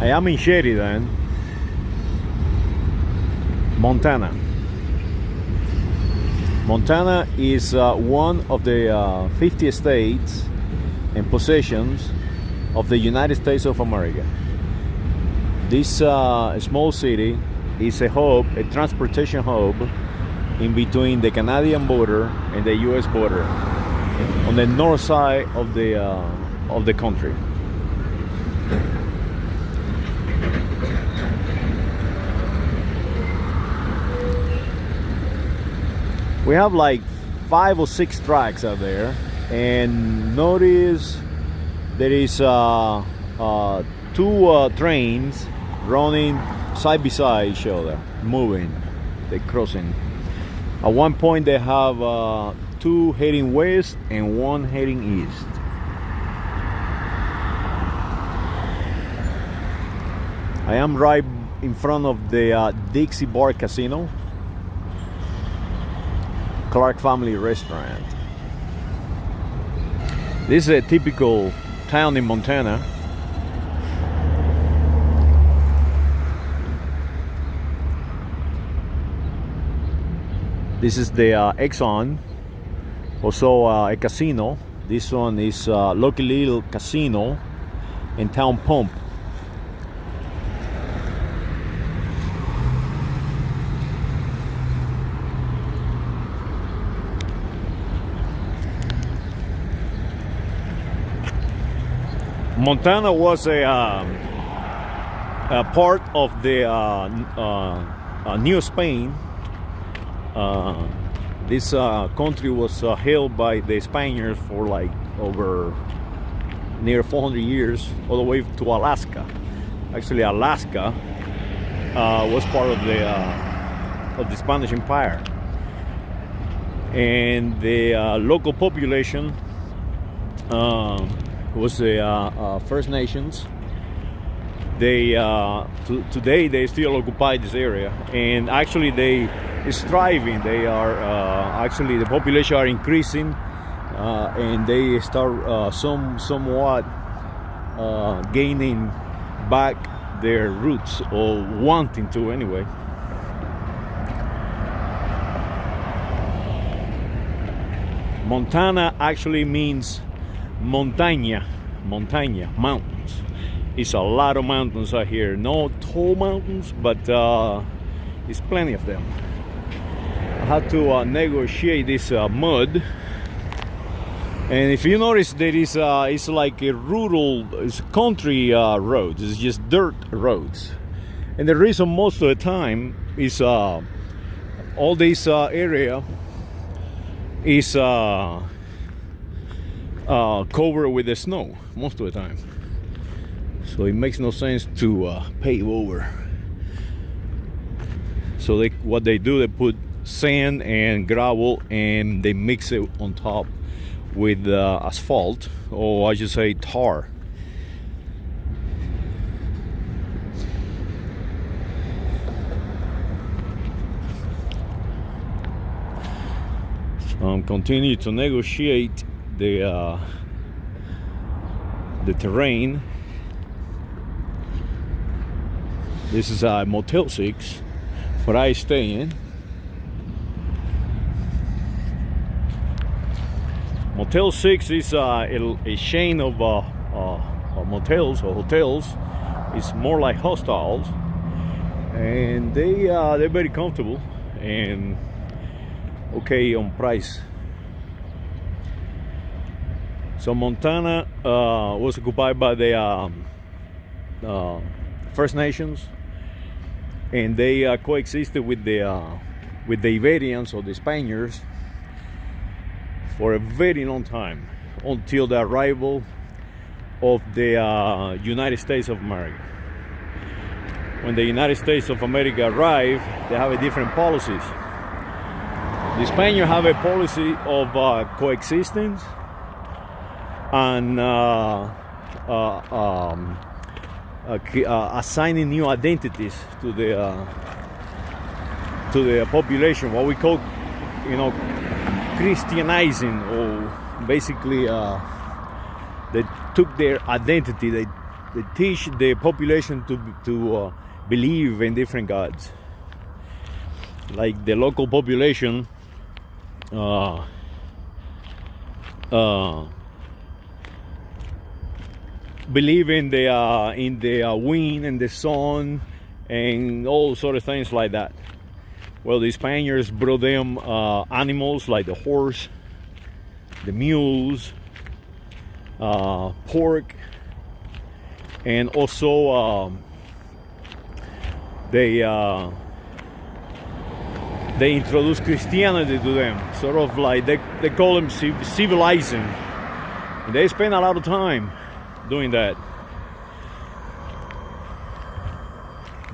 am in Sheridan, Montana. Montana is one of the 50 states and possessions of the United States of America. This small city is a hub, a transportation hub in between the Canadian border and the US border on the north side of the country. We have like 5 or 6 tracks out there, and notice there is 2 trains running side by side each other, moving, they're crossing. At one point they have 2 heading west and 1 heading east. I am right in front of the Dixie Bar Casino, Clark Family Restaurant. This is a typical town in Montana. This is the Exxon, also a casino. This one is Lucky Little Casino and Town Pump. Montana was a part of the New Spain. This country was held by the Spaniards for like over near 400 years, all the way to Alaska. Actually, Alaska was part of the Spanish Empire, and the local population was the First Nations. They today they still occupy this area, and actually they is thriving. They are actually the population are increasing, and they start somewhat gaining back their roots, or wanting to anyway. Montana actually means montaña, mountains. It's a lot of mountains out here. No tall mountains, but it's plenty of them. I had to negotiate this mud, and if you notice, there is it's like a rural, it's country roads. It's just dirt roads, and the reason most of the time is all this area is covered with the snow most of the time, so it makes no sense to pave over. So what they do, they put sand and gravel and they mix it on top with asphalt, or I should say tar. So I'm continuing to negotiate the terrain. This is Motel 6 where I stay in. Motel 6 is a chain of motels or hotels. It's more like hostels, and they're very comfortable and okay on price. So Montana was occupied by the First Nations, and they coexisted with the Iberians or the Spaniards for a very long time, until the arrival of the United States of America. When the United States of America arrived, they have a different policies. The Spaniards have a policy of coexistence and assigning new identities to the population, what we call, Christianizing, or basically they took their identity, they they teach the population to believe in different gods. Like the local population believe in the wind and the sun and all sort of things like that. Well, the Spaniards brought them animals like the horse, the mules, pork, and also they introduced Christianity to them, sort of like they call them civilizing. And they spend a lot of time doing that.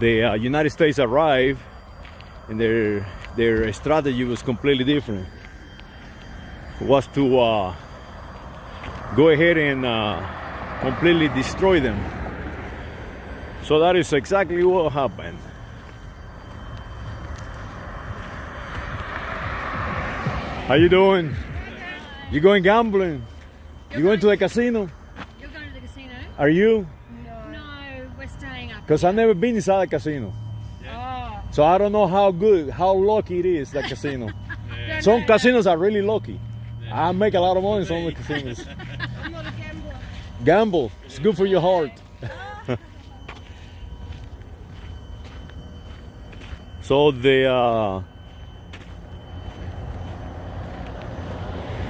The United States arrived, and their strategy was completely different. It was to go ahead and completely destroy them. So that is exactly what happened. How you doing? You going gambling? You going to the casino? You're going to the casino? Are you? No, we're staying up. Because I've never been inside a casino. Oh. So I don't know how lucky it is, the casino. Some casinos are really lucky. I make a lot of money in some of the casinos. I'm not a gambler. Gamble. It's good for your heart. So the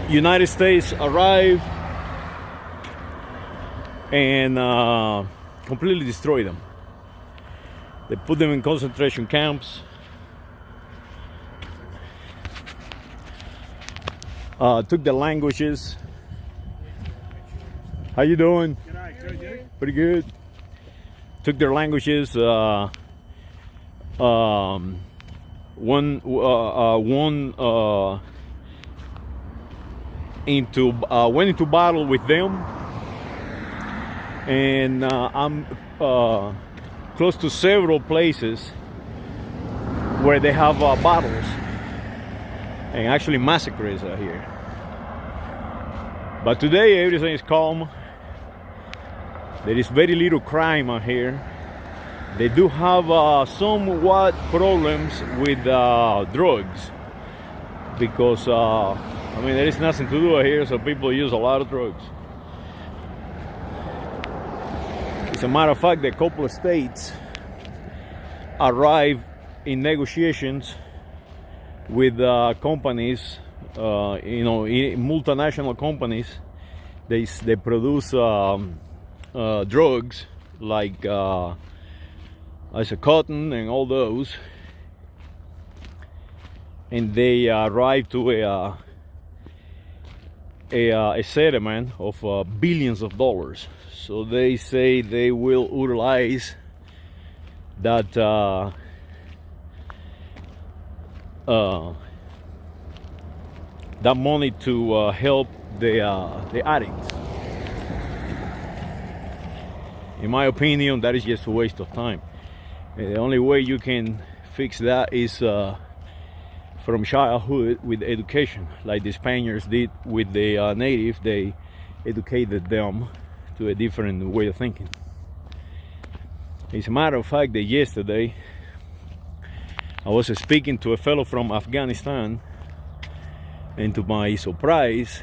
United States arrived and completely destroyed them. They put them in concentration camps. Took the languages. How you doing? Pretty good. Took their languages. One went into battle with them, and I'm close to several places where they have battles and actually massacres are here. But today everything is calm. There is very little crime out here. They do have somewhat problems with drugs because I mean, there is nothing to do out here, so people use a lot of drugs. As a matter of fact, a couple of states arrived in negotiations with companies, multinational companies. They produce drugs like cotton and all those, and they arrived to a settlement of billions of dollars. So they say they will utilize that that money to help the addicts. In my opinion, that is just a waste of time. The only way you can fix that is from childhood with education, like the Spaniards did with the native. They educated them to a different way of thinking. As a matter of fact, that yesterday I was speaking to a fellow from Afghanistan, and to my surprise,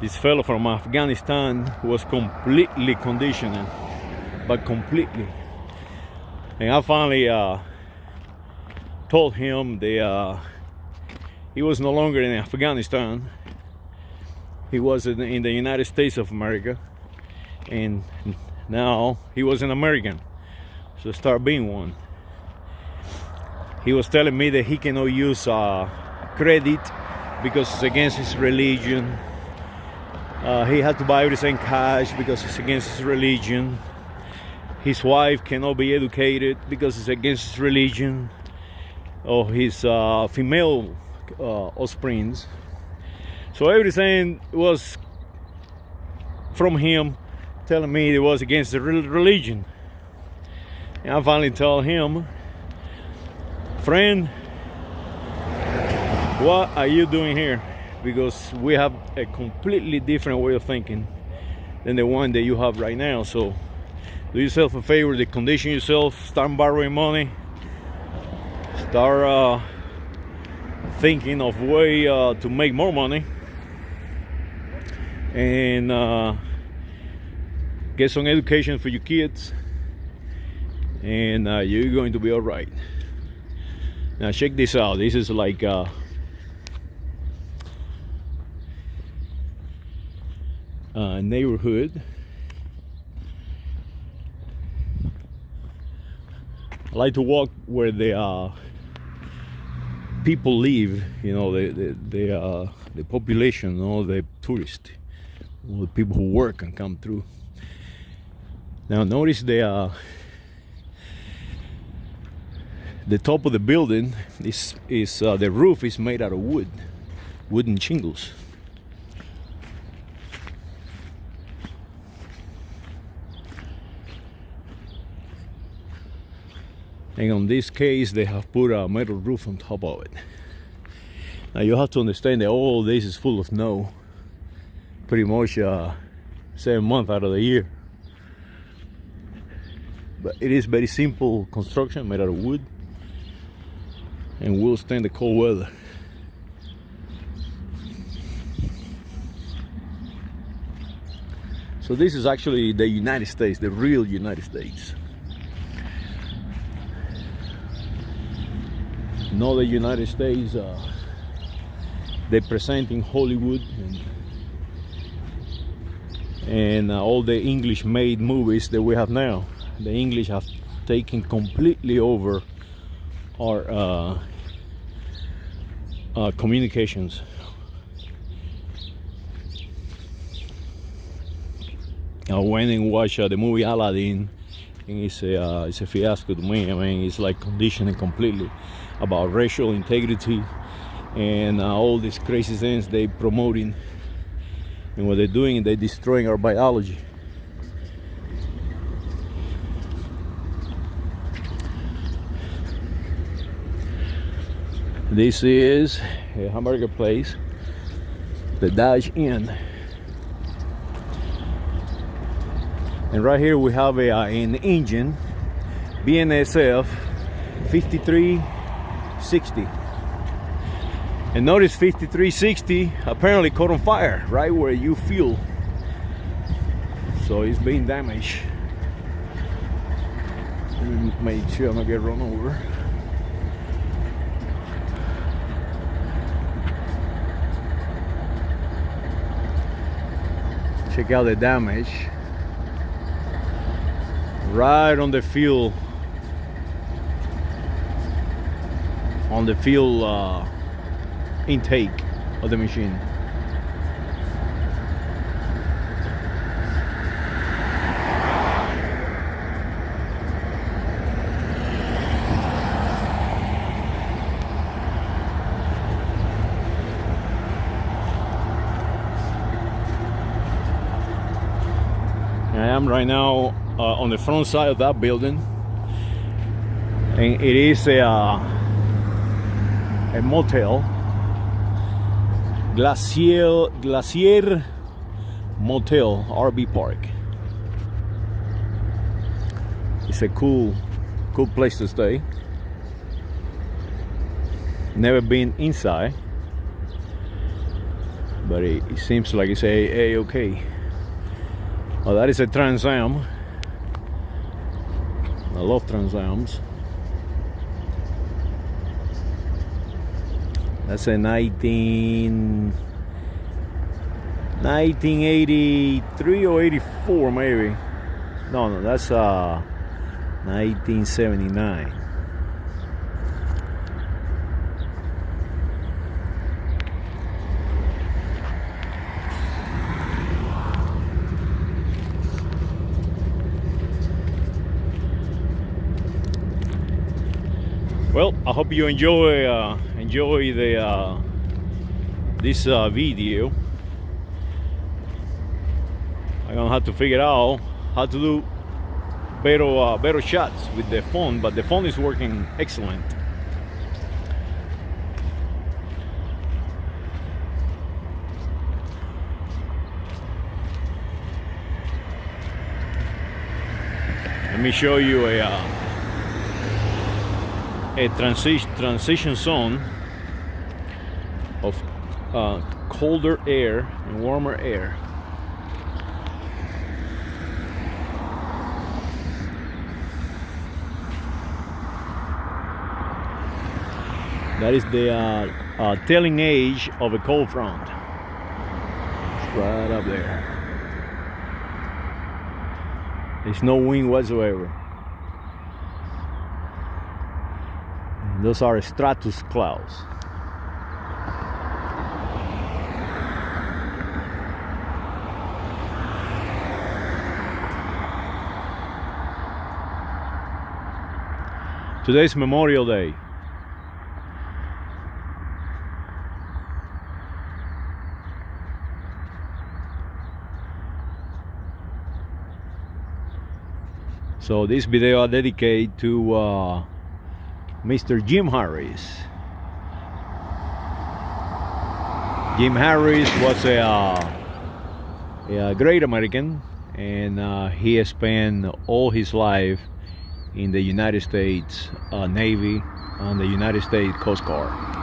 this fellow from Afghanistan was completely conditioned, but completely. And I finally told him that he was no longer in Afghanistan. He was in the United States of America, and now he was an American, so start being one. He was telling me that he cannot use credit because it's against his religion. He had to buy everything cash because it's against his religion. His wife cannot be educated because it's against his religion, or his female offsprings. So everything was from him telling me it was against the religion. And I finally told him, friend, what are you doing here? Because we have a completely different way of thinking. than the one that you have right now. So do yourself a favor, condition yourself, start borrowing money, start thinking of way to make more money, and get some education for your kids, and you're going to be all right. Now check this out. This is like a neighborhood. I like to walk where the people live, you know, the population, you know, the tourists, the people who work and come through. Now notice the top of the building is the roof is made out of wooden shingles. And on this case, they have put a metal roof on top of it. Now you have to understand that all this is full of snow, pretty much 7 months out of the year. But it is very simple construction, made out of wood, and will stand the cold weather. So this is actually the United States, the real United States. Not the United States they present in Hollywood and all the English-made movies that we have now. The English have taken completely over our communications. I went and watched the movie Aladdin, and it's a fiasco to me. I mean, it's like conditioning completely about racial integrity and all these crazy things they promoting, and what they're doing, they're destroying our biology. This is a hamburger place, the Dash Inn, and right here we have an engine, BNSF 5360, and notice 5360 apparently caught on fire right where you fuel, so it's being damaged. Let me make sure I'm not get run over. Check out the damage right on the fuel, intake of the machine. I am right now on the front side of that building, and it is a motel, Glacier Motel RV Park. It's a cool place to stay. Never been inside, but it seems like it's okay. Well, that is a Trans Am. I love Trans Ams. That's a 1983 or 84 maybe. No, that's 1979. Well, I hope you enjoy the this video. I'm gonna have to figure out how to do better shots with the phone, but the phone is working excellent. me show you a transition zone of colder air and warmer air. That is the telling age of a cold front. It's right up there. There's no wind whatsoever. And those are stratus clouds. Today's Memorial Day. So this video I dedicate to Mr. Jim Harris. Jim Harris was a great American, and he has spent all his life in the United States Navy and the United States Coast Guard.